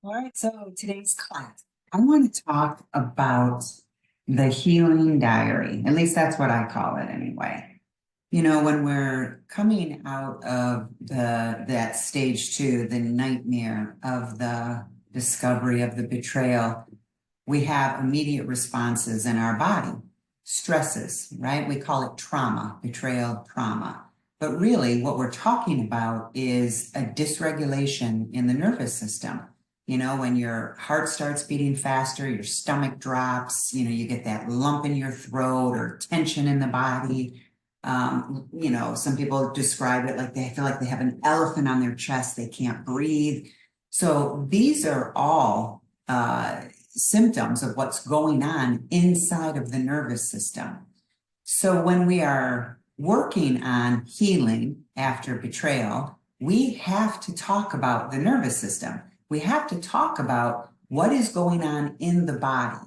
All right, so today's class, I want to talk about the healing diary. At least that's what I call it anyway. You know, when we're coming out of that stage two, the nightmare of the discovery of the betrayal, we have immediate responses in our body, stresses, right? We call it trauma, betrayal trauma. But really, what we're talking about is a dysregulation in the nervous system. You know, when your heart starts beating faster, your stomach drops, you know, you get that lump in your throat or tension in the body. You know, some people describe it like they feel like they have an elephant on their chest, they can't breathe. So these are all symptoms of what's going on inside of the nervous system. So when we are working on healing after betrayal, we have to talk about the nervous system. We have to talk about what is going on in the body.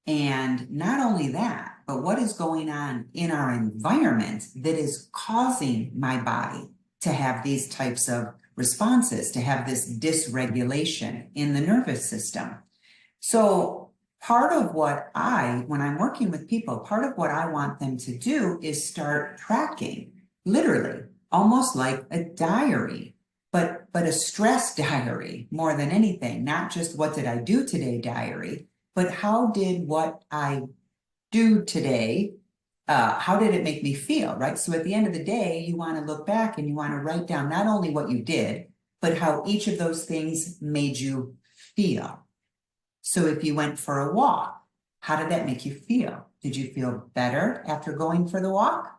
And not only that, but what is going on in our environment that is causing my body to have these types of responses, to have this dysregulation in the nervous system. So part of when I'm working with people, part of what I want them to do is start tracking, literally, almost like a diary, but a stress diary more than anything, not just what did I do today diary, but how did what I do today, how did it make me feel, right? So at the end of the day, you want to look back and you want to write down not only what you did, but how each of those things made you feel. So if you went for a walk, how did that make you feel? Did you feel better after going for the walk?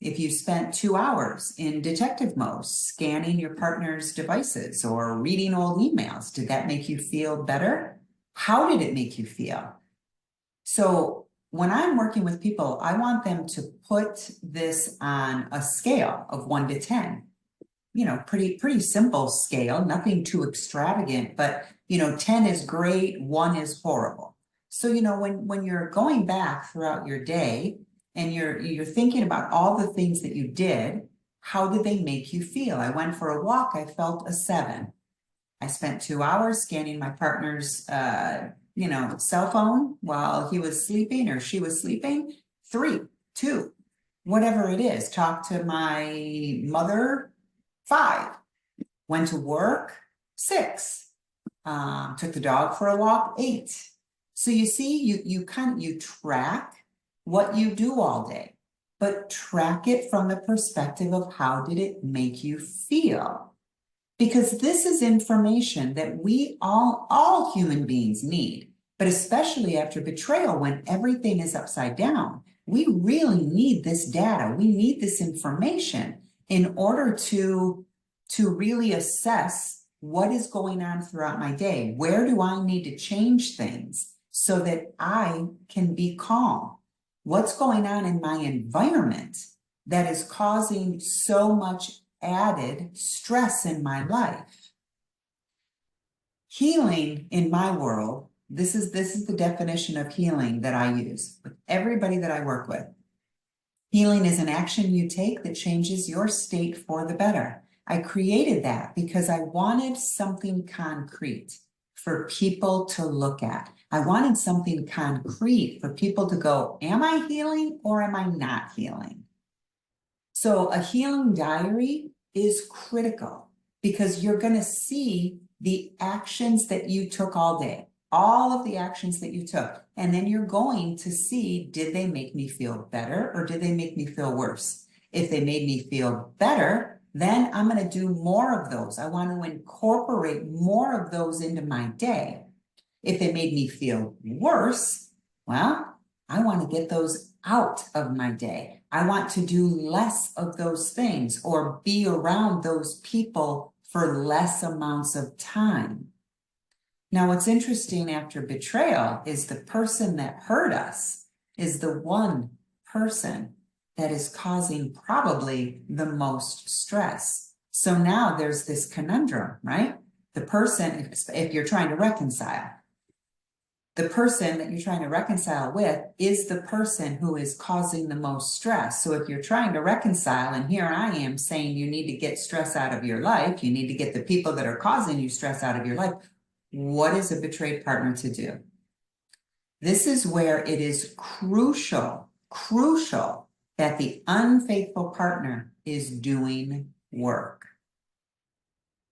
If you spent 2 hours in detective mode, scanning your partner's devices or reading old emails, did that make you feel better? How did it make you feel? So when I'm working with people, I want them to put this on a scale of 1 to 10. You know, pretty simple scale, nothing too extravagant, but 10 is great, 1 is horrible. So, when you're going back throughout your day and you're thinking about all the things that you did, how did they make you feel? I went for a walk, I felt a 7. I spent 2 hours scanning my partner's cell phone while he was sleeping or she was sleeping. 3, 2, whatever it is. Talk to my mother. 5, went to work. 6, took the dog for a walk. 8. So you see, you track what you do all day, but track it from the perspective of how did it make you feel? Because this is information that we all human beings need, but especially after betrayal, when everything is upside down, we really need this data. We need this information in order to really assess what is going on throughout my day. Where do I need to change things so that I can be calm? What's going on in my environment that is causing so much added stress in my life? Healing in my world, this is the definition of healing that I use with everybody that I work with. Healing is an action you take that changes your state for the better. I created that because I wanted something concrete for people to look at. I wanted something concrete for people to go, am I healing or am I not healing? So a healing diary is critical because you're going to see the actions that you took all day, all of the actions that you took. And then you're going to see, did they make me feel better or did they make me feel worse? If they made me feel better, then I'm going to do more of those. I want to incorporate more of those into my day. If they made me feel worse, well, I want to get those out of my day. I want to do less of those things or be around those people for less amounts of time. Now, what's interesting after betrayal is the person that hurt us is the one person that is causing probably the most stress. So now there's this conundrum, right? The person, if you're trying to reconcile, the person that you're trying to reconcile with is the person who is causing the most stress. So if you're trying to reconcile, and here I am saying you need to get stress out of your life, you need to get the people that are causing you stress out of your life. what is a betrayed partner to do? This is where it is crucial that the unfaithful partner is doing work.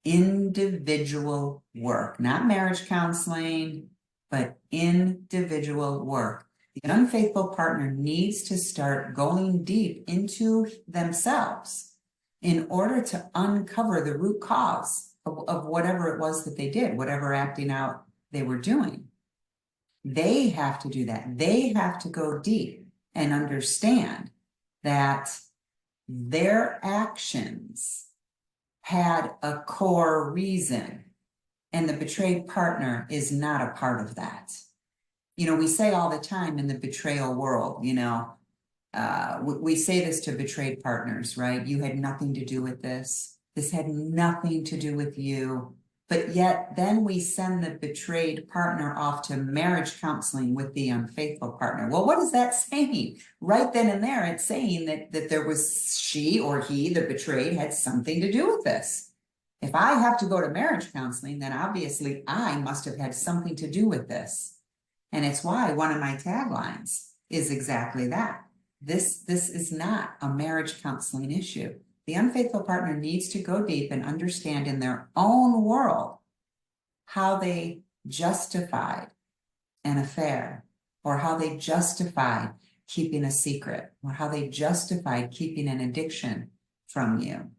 Individual work, not marriage counseling, but individual work. The unfaithful partner needs to start going deep into themselves in order to uncover the root cause of whatever it was that they did, whatever acting out they were doing. They have to do that. They have to go deep and understand that their actions had a core reason, and the betrayed partner is not a part of that. We say all the time in the betrayal world, we say this to betrayed partners, right? You had nothing to do with this. This had nothing to do with you. But yet then we send the betrayed partner off to marriage counseling with the unfaithful partner. Well, what is that saying? Right then and there, it's saying that there was she or he, the betrayed, had something to do with this. If I have to go to marriage counseling, then obviously I must have had something to do with this. And it's why one of my taglines is exactly that. This is not a marriage counseling issue. The unfaithful partner needs to go deep and understand in their own world how they justified an affair, or how they justified keeping a secret, or how they justified keeping an addiction from you.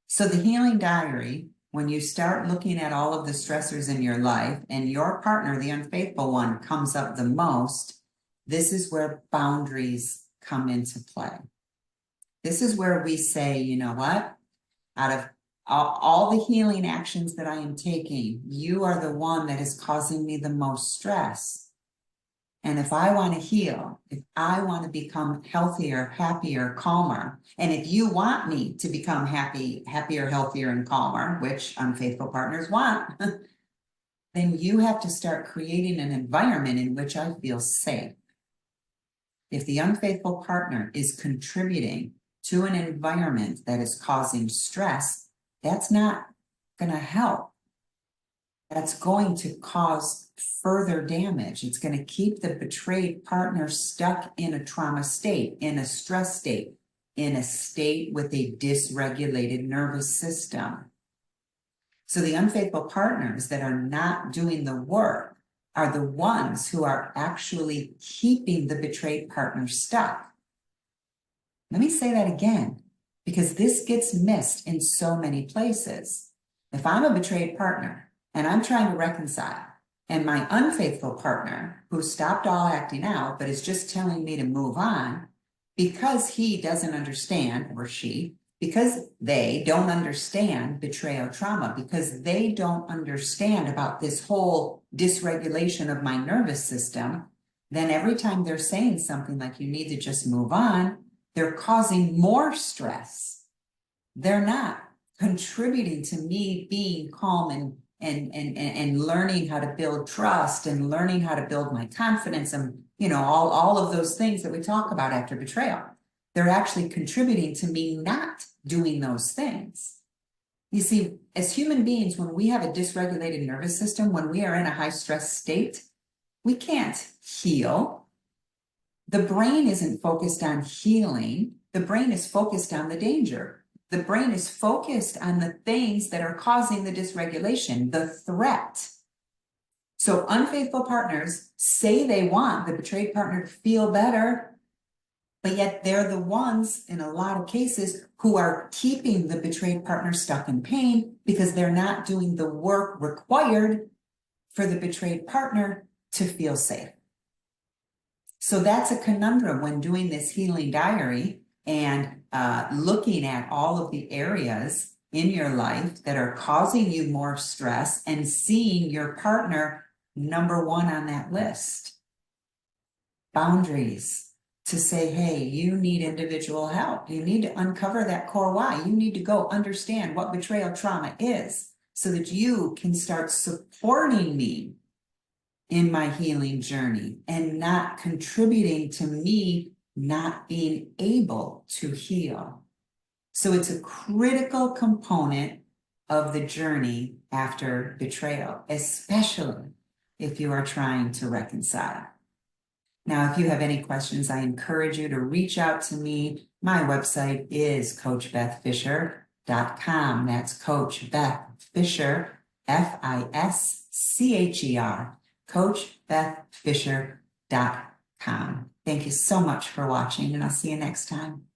So the healing diary, when you start looking at all of the stressors in your life and your partner, the unfaithful one, comes up the most, this is where boundaries come into play. This is where we say, you know what? Out of all the healing actions that I am taking, you are the one that is causing me the most stress. And if I want to heal, if I want to become healthier, happier, calmer, and if you want me to become happier, healthier, and calmer, which unfaithful partners want, then you have to start creating an environment in which I feel safe. If the unfaithful partner is contributing to an environment that is causing stress, that's not going to help. That's going to cause further damage. It's going to keep the betrayed partner stuck in a trauma state, in a stress state, in a state with a dysregulated nervous system. So the unfaithful partners that are not doing the work are the ones who are actually keeping the betrayed partner stuck. Let me say that again, because this gets missed in so many places. If I'm a betrayed partner and I'm trying to reconcile, and my unfaithful partner, who stopped all acting out, but is just telling me to move on, because he doesn't understand, or she, because they don't understand betrayal trauma, because they don't understand about this whole dysregulation of my nervous system, then every time they're saying something like you need to just move on, they're causing more stress. They're not contributing to me being calm and learning how to build trust and learning how to build my confidence and, all of those things that we talk about after betrayal. They're actually contributing to me not doing those things. You see, as human beings, when we have a dysregulated nervous system, when we are in a high stress state, we can't heal. The brain isn't focused on healing. The brain is focused on the danger. The brain is focused on the things that are causing the dysregulation, the threat. So unfaithful partners say they want the betrayed partner to feel better, but yet they're the ones, in a lot of cases, who are keeping the betrayed partner stuck in pain because they're not doing the work required for the betrayed partner to feel safe. So that's a conundrum when doing this healing diary and looking at all of the areas in your life that are causing you more stress and seeing your partner number one on that list. Boundaries. To say, hey, you need individual help. You need to uncover that core why. You need to go understand what betrayal trauma is so that you can start supporting me in my healing journey and not contributing to me not being able to heal. So it's a critical component of the journey after betrayal, especially if you are trying to reconcile. Now, if you have any questions, I encourage you to reach out to me. My website is coachbethfisher.com. That's Coach Beth Fisher, Fischer, coachbethfisher.com. Thank you so much for watching, and I'll see you next time.